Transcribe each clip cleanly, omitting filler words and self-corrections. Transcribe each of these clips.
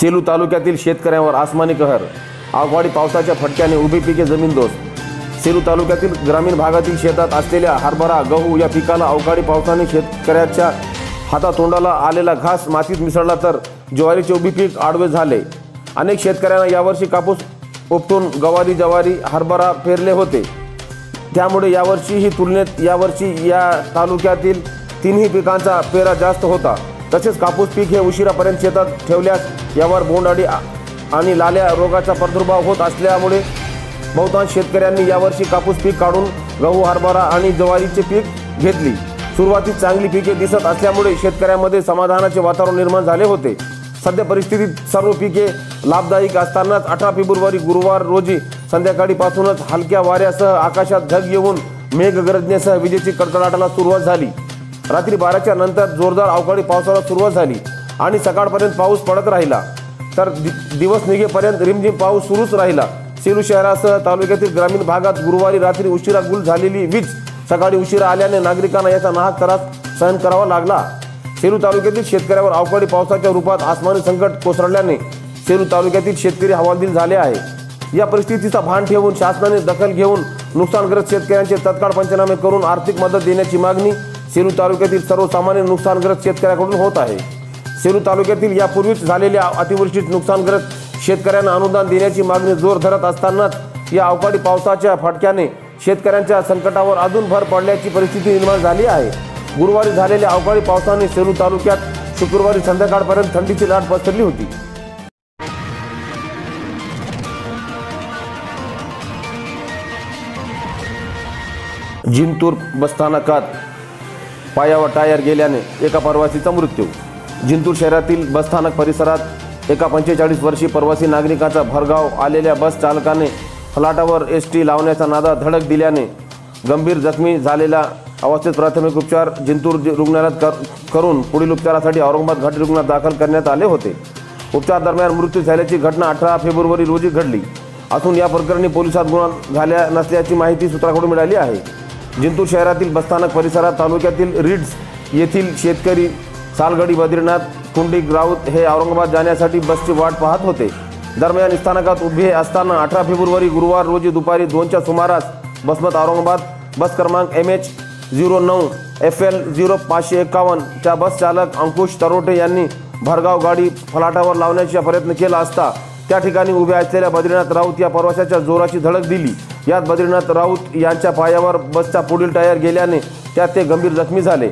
सेलू तालुक्यातील शेतकऱ्यांवर आसमानी कहर, अवकाळी पावसाच्या फटक्याने उभी पिके जमीनदोस्त। सेलू तालुक्यातील ग्रामीण भागातील शेतात असलेल्या हरभरा, गहू या पिकाला अवकाळी पावसाने शेतकऱ्याच्या हातातोंडाला आलेला घास मातीत मिसळला, तर ज्वारीचे उभी पीक आडवे झाले। अनेक शेतकऱ्यांना यावर्षी कापूस उपटून गवारी, ज्वारी, हरभरा पेरले होते, त्यामुळे यावर्षी या तालुक्यातील तिन्ही पिकांचा पेरा जास्त होता। तसेच कापूस पीक हे उशिरापर्यंत शेतात ठेवल्यास यावर बोंडअळी आणि लाल्या रोगाचा प्रादुर्भाव होत असल्यामुळे बहुतांश शेतकऱ्यांनी यावर्षी कापूस पीक काढून गहू, हरभरा आणि ज्वारीचे पीक घेतली। सुरुवातीत चांगली पिके दिसत असल्यामुळे शेतकऱ्यांमध्ये समाधानाचे वातावरण निर्माण झाले होते। सध्या परिस्थितीत सर्व पिके लाभदायक असतानाच 18 फेब्रुवारी गुरुवार रोजी संध्याकाळीपासूनच हलक्या वाऱ्यासह आकाशात ढग येऊन मेघगर्जनेसह विजेची कडकडाटाला सुरुवात झाली। रात्री 12च्या नंतर जोरदार अवकाळी पावसाला सुरुवात झाली आणि सकाळपर्यंत पाऊस पडत राहिला, तर दिवस निघेपर्यंत रिमझिम पाऊस सुरूच राहिला। सेलू शहरासह तालुक्यातील ग्रामीण भागात गुरुवारी रात्री उशिरा गुल झालेली वीज सकाळी उशिरा आल्याने नागरिकांना याचा नाहक त्रास सहन करावा लागला। सेलू तालुक्यातील शेतकऱ्यावर अवकाळी पावसाच्या रूपात आसमानी संकट कोसळल्याने सेलू तालुक्यातील शेतकरी हवालदिल झाले आहे। या परिस्थितीचा भान ठेवून शासनाने दखल घेऊन नुकसानग्रस्त शेतकऱ्यांचे तत्काळ पंचनामे करून आर्थिक मदत देण्याची मागणी सेलू तालुक्यातील सर्वसामान्य नुकसानग्रस्त शेतकऱ्यांकडून होत आहे। सेलू तालुक्यातील यापूर्वीच झालेल्या अतिवृष्टीत नुकसानग्रस्त शेतकऱ्यांना अनुदान देण्याची मागणी जोर धरत असतानाच या अवकाळी पावसाच्या फटक्याने शेतकऱ्यांच्या संकटावर अजून भर पडल्याची परिस्थिती निर्माण झाली आहे। गुरुवारी झालेल्या अवकाळी पावसाने सेलू तालुक्यात शुक्रवारी संध्याकाळपर्यंत थंडीची लाट पसरली होती। जिंतूर बसस्थानकात पायावर टायर गेल्याने एका प्रवासीचा मृत्यू। जिंतूर शहरातील बसस्थानक परिसरात एका 45 वर्षीय प्रवासी नागरिकाचा भरधाव आलेल्या बस चालकाने फलाटावर एसटी लावण्याचा नादात धडक दिल्याने गंभीर जखमी झालेला अवस्थेत प्राथमिक उपचार जिंतूर रुग्णालयात करून पुढील उपचारासाठी औरंगाबाद घाटी रुग्णालयात दाखल करण्यात आले होते। उपचार दरम्यान मृत्यू झाल्याची घटना 18 फेब्रुवारी रोजी घडली असून या प्रकरणी पोलिसात गुन्हा झाला नसल्याची माहिती सूत्रांकडून मिळाली आहे। जिंतूर शहरातील बसस्थानक परिसरात तालुक्यातील रिड्स येथील शेतकरी सालगडी बद्रीनाथ कुंडिक राऊत हे औरंगाबाद जाण्यासाठी बसची वाट पाहत होते। दरम्यान स्थानकात उभे असताना 18 फेब्रुवारी गुरुवार रोजी दुपारी 2च्या सुमारास बसमत औरंगाबाद बस क्रमांक MH09 FL 0551 च्या बस चालक अंकुश तरोटे यांनी भरधाव गाडी फलाटावर लावण्याचा प्रयत्न केला असता त्या ठिकाणी उभे असलेल्या बद्रीनाथ राऊत या प्रवाशाच्या जोराची धडक दिली। यात बद्रीनाथ राऊत यांच्या पायावर बसचा पुढील टायर गेल्याने त्यात ते गंभीर जखमी झाले।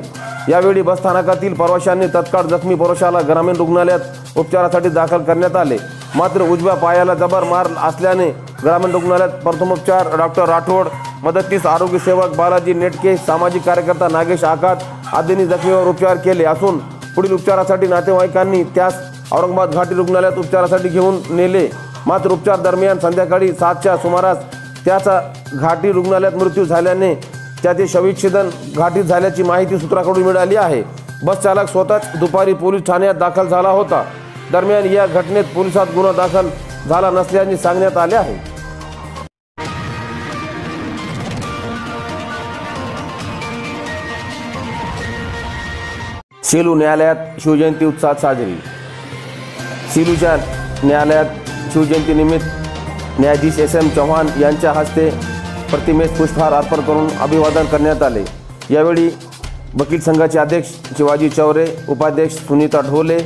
यावेळी बसस्थानकातील प्रवाशांनी तत्काळ जखमी प्रवाशाला ग्रामीण रुग्णालयात उपचारासाठी दाखल करण्यात आले, मात्र उजव्या पायाला जबर मार असल्याने ग्रामीण रुग्णालयात प्रथमोपचार डॉक्टर राठोड, मदतनीस आरोग्य सेवक बालाजी नेटके, सामाजिक कार्यकर्ता नागेश आकात आदींनी जखमीवर उपचार केले असून पुढील उपचारासाठी नातेवाईकांनी त्यास औरंगाबाद घाटी रुग्णालयात उपचारासाठी घेऊन नेले, मात्र उपचार दरम्यान संध्याकाळी 7च्या सुमारास त्याचा घाटी रुग्णालयात मृत्यू झाल्याने त्याचे शवविच्छेदन घाटीत झाल्याची माहिती सूत्रांकडून मिळाली आहे। बस चालक स्वतःच दुपारी पोलीस ठाण्यात दाखल झाला होता। दरम्यान या घटनेत पोलिसात गुन्हा दाखल झाला नसल्याचे सांगण्यात आले आहे। सेलू न्यायालयात शिवजयंती उत्साहात साजरी। सेलूच्या न्यायालयात शिवजयंतीनिमित्त न्यायाधीश SM चव्हाण यांच्या हस्ते प्रतिमेस पुष्पहार अर्पण करून अभिवादन करण्यात आले। यावेळी वकील संघाचे अध्यक्ष शिवाजी चौरे, उपाध्यक्ष सुनीता ढोले,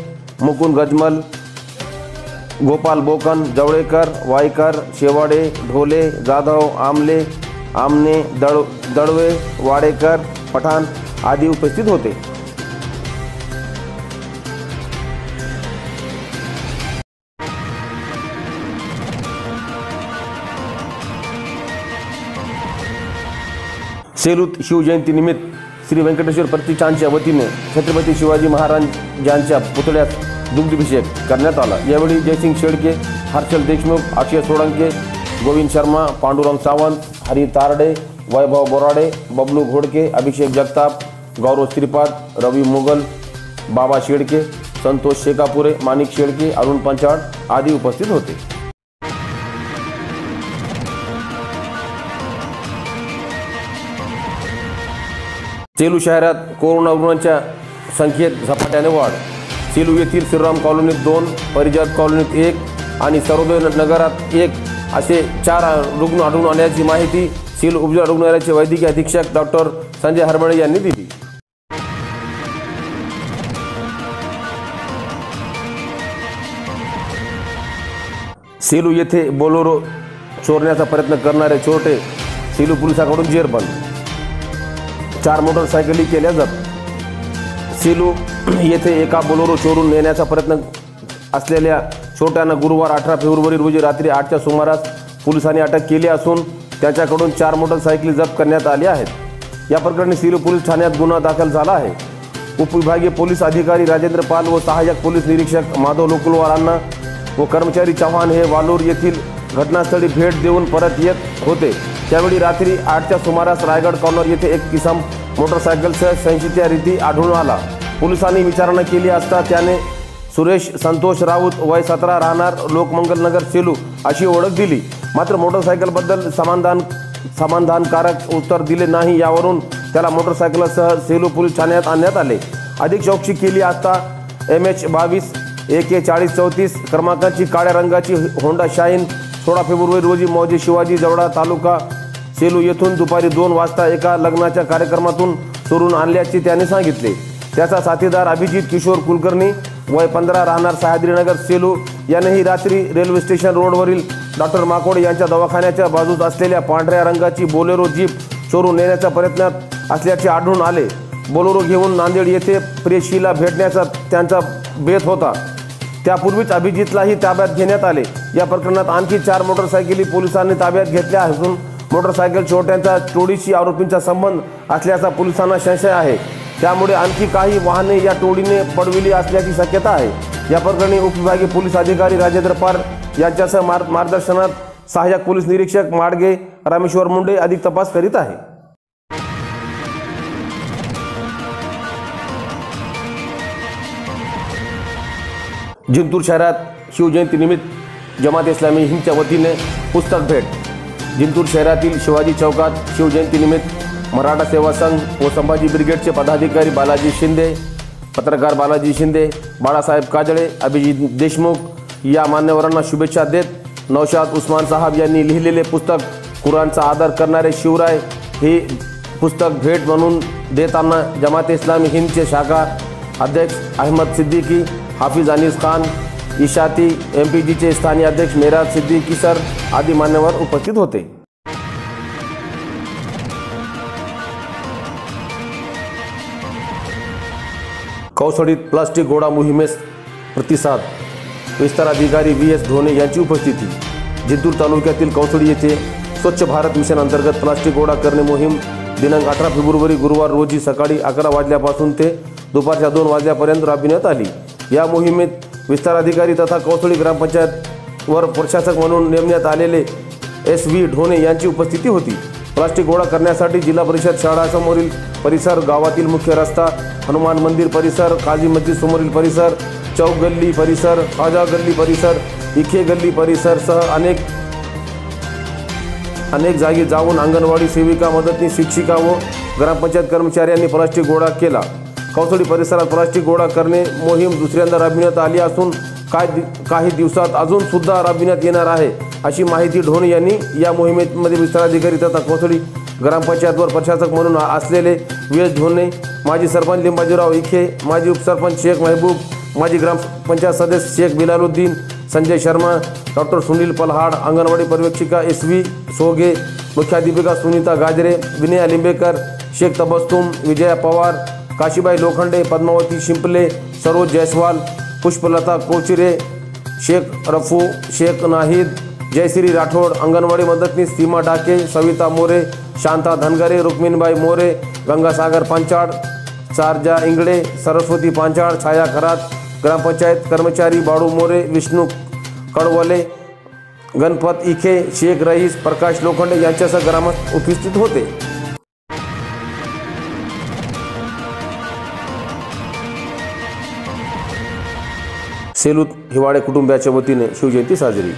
मुकुंद गजमल, गोपाल बोकन, जवळेकर, वाईकर, शेवाडे, ढोले, जाधव, आमने, दळवे, वाडेकर, पठाण आदी उपस्थित होते। सेलूत शिवजयंतीनिमित्त श्री व्यंकटेश्वर प्रतिष्ठानच्या वतीने छत्रपती शिवाजी महाराजांच्या पुतळ्यास दुग्धाभिषेक करण्यात आला। यावेळी जयसिंग शेळके, हर्षल देशमुख, अक्षय सोळंके, गोविंद शर्मा, पांडुरंग सावंत, हरी तारडे, वैभव बोराडे, बबलू घोडके, अभिषेक जगताप, गौरव श्रीपाद, रवी मुगल, बाबा शेळके, संतोष शेकापुरे, माणिक शेळके, अरुण पंचाळ आदी उपस्थित होते। सेलू शहरात कोरोना रुग्णांच्या संख्येत झपाट्याने वाढ। सेलू येथील श्रीराम कॉलनीत 2, परिजात कॉलनीत 1 आणि सर्वोदय नगरात 1 असे 4 रुग्ण आढळून आल्याची माहिती सेलू उपजिल्हा रुग्णालयाचे वैद्यकीय अधीक्षक डॉक्टर संजय हरबळे यांनी दिली। सेलू येथे बोलेरो चोरण्याचा प्रयत्न करणारे चोरटे सेलू पोलिसांकडून जेरबंद। 4 मोटरसायकली केल्या जप्त। सेलू येथे एका बोलेरो चोरून नेण्याचा प्रयत्न असलेल्या चोरट्यांना गुरुवार 18 फेब्रुवारी रोजी रात्री 8च्या सुमारास पोलिसांनी अटक केली असून त्याच्याकडून 4 मोटरसायकली जप्त करण्यात आल्या आहेत। या प्रकरणी सेलू पोलीस ठाण्यात गुन्हा दाखल झाला आहे। उपविभागीय पोलीस अधिकारी राजेंद्र पाल व सहाय्यक पोलीस निरीक्षक माधव लोकुलवारांना व कर्मचारी चव्हाण हे वालूर येथील घटनास्थळी भेट देऊन परत येत होते। त्यावेळी रात्री 8च्या सुमारास रायगड कॉर्नर येथे एक किसम मोटरसायकलसह संशयित रीती आढळून आला। पोलिसांनी विचारणा केली असता त्याने सुरेश संतोष राऊत वय 17 राहणार लोकमंगल नगर सेलू अशी ओळख दिली। मात्र मोटरसायकलबद्दल समाधानकारक उत्तर दिले नाही। यावरून त्याला मोटरसायकलसह सेलू पोलीस ठाण्यात आणण्यात आले। अधिक चौकशी केली असता MH22 AK4034 क्रमांकाची काळ्या रंगाची होंडा शाईन 16 फेब्रुवारी रोजी मौजे शिवाजी जवळा तालुका सेलू येथून दुपारी 2 वाजता एका लग्नाच्या कार्यक्रमातून चोरून आणल्याचे त्याने सांगितले। त्याचा साथीदार अभिजित किशोर कुलकर्णी वय 15 राहणार सह्याद्रीनगर सेलू यानेही रात्री रेल्वे स्टेशन रोडवरील डॉक्टर माकोडे यांच्या दवाखान्याच्या बाजूस असलेल्या पांढऱ्या रंगाची बोलेरो जीप चोरून नेण्याच्या प्रयत्नात असल्याचे आढळून आले। बोलेरो घेऊन नांदेड येथे प्रेयसीला भेटण्याचा त्यांचा बेत होता। त्यापूर्वीच अभिजितलाही ताब्यात घेण्यात आले। या प्रकरणात आणखी 4 मोटरसायकली पोलिसांनी ताब्यात घेतल्या असून मोटरसायकल चोरट्यांचा टोळीशी आरोपींचा संबंध असल्याचा पोलिसांना संशय आहे। त्यामुळे आणखी काही वाहने या टोळीने पडविली असल्याची शक्यता आहे। या प्रकरणी उपविभागीय पोलीस अधिकारी राजेंद्र पार यांच्यासह मार्गदर्शनात सहाय्यक पोलीस निरीक्षक माडगे रामेश्वर मुंडे अधिक तपास करीत आहे। जिंतूर शहरात शिवजयंतीनिमित्त जमात इस्लामी हिंदच्या वतीने पुस्तक भेट। जिंतूर शहरातील शिवाजी चौकात शिवजयंतीनिमित्त मराठा सेवा संघ व संभाजी ब्रिगेडचे पदाधिकारी बालाजी शिंदे, पत्रकार बालाजी शिंदे, बाळासाहेब काजळे, अभिजित देशमुख या मान्यवरांना शुभेच्छा देत नौशाद उस्मान साहब यांनी लिहिलेले पुस्तक कुराणचा आदर करणारे शिवराय हे पुस्तक भेट म्हणून देताना जमात इस्लामी हिंदचे शाखा अध्यक्ष अहमद सिद्दीकी, हाफिज अनीस खान, इशाती, MPGचे स्थानीय अध्यक्ष मेराज सिद्दीकी सर आदी मान्यवर उपस्थित होते। कौसडीत प्लास्टिक गोळा मोहिमेस प्रतिसाद, विस्तार अधिकारी VS ढोणे यांची उपस्थिती। जिंतूर तालुक्यातील कौसडी येथे स्वच्छ भारत मिशन अंतर्गत प्लास्टिक गोळा करणे मोहीम दिनांक 18 फेब्रुवारी गुरुवार रोजी सकाळी 11 वाजल्यापासून ते दुपारच्या 2 वाजल्यापर्यंत राबविण्यात आली। या मोहिमेत विस्तार अधिकारी तथा कौसडी ग्रामपंचायत वर प्रशासक म्हणून नेमण्यात आलेले SV ढोणे यांची उपस्थिती होती। प्लास्टिक गोळा करण्यासाठी जिल्हा परिषद शाळासमोरील परिसर, गावातील मुख्य रस्ता, हनुमान मंदिर परिसर, काजी मस्जिद समोरील परिसर, चौक गल्ली परिसर, खाजा गल्ली परिसर, इखे गल्ली परिसर सह अनेक जागी जाऊन अंगणवाडी सेविका, मदतनीस शिक्षिका व ग्रामपंचायत कर्मचाऱ्यांनी प्लास्टिक गोळा केला। कौसडी परिसरात प्लास्टिक गोळा करणे मोहीम दुसऱ्यांदा राबविण्यात आली असून काही दिवसात अजून सुद्धा राबविण्यात येणार आहे अशी माहिती ढोणे यांनी या मोहिमेमध्ये विस्तार अधिकारी तथा कौसडी ग्रामपंचायतवर प्रशासक म्हणून असलेले VS ढोणे, माजी सरपंच लिंबाजीराव इखे, माजी उपसरपंच शेख महबूब, माजी ग्रामपंचायत सदस्य शेख बिलालुद्दीन, संजय शर्मा, डॉक्टर सुनील पल्हाड, अंगणवाडी पर्यवेक्षिका SV सोगे, मुख्याध्यापिका सुनीता गाजरे, विनया लिंबेकर, शेख तबस्तुम, विजया पवार, काशीबाई लोखंडे, पद्मावती शिंपले, सरोज जयस्वाल, पुष्पलता कोचिरे, शेख रफू, शेख नाहिद, जयश्री राठोड, अंगणवाडी मदतनीस सीमा डाके, सविता मोरे, शांता धनगरे, रुक्मिणबाई मोरे, गंगासागर पांचाळ, चारजा इंगळे, सरस्वती पांचाळ, छाया खरात, ग्रामपंचायत कर्मचारी बाळू मोरे, विष्णू कळवले, गणपत इखे, शेख रईस, प्रकाश लोखंडे यांच्यासह ग्रामस्थ उपस्थित होते। सेलूत हिवाळे कुटुंबियाच्या वतीने शिवजयंती साजरी।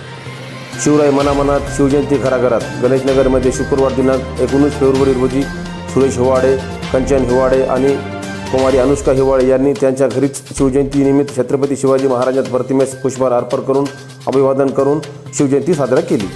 शिवराय मनामनात, शिवजयंती घराघरात। गणेशनगरमध्ये शुक्रवार दिनांक 19 फेब्रुवारी रोजी सुरेश हिवाळे, कंचन हिवाळे आणि कुमारी अनुष्का हिवाळे यांनी त्यांच्या घरीच शिवजयंतीनिमित्त छत्रपती शिवाजी महाराजांच्या प्रतिमेस पुष्पहार अर्पण करून अभिवादन करून शिवजयंती साजरा केली.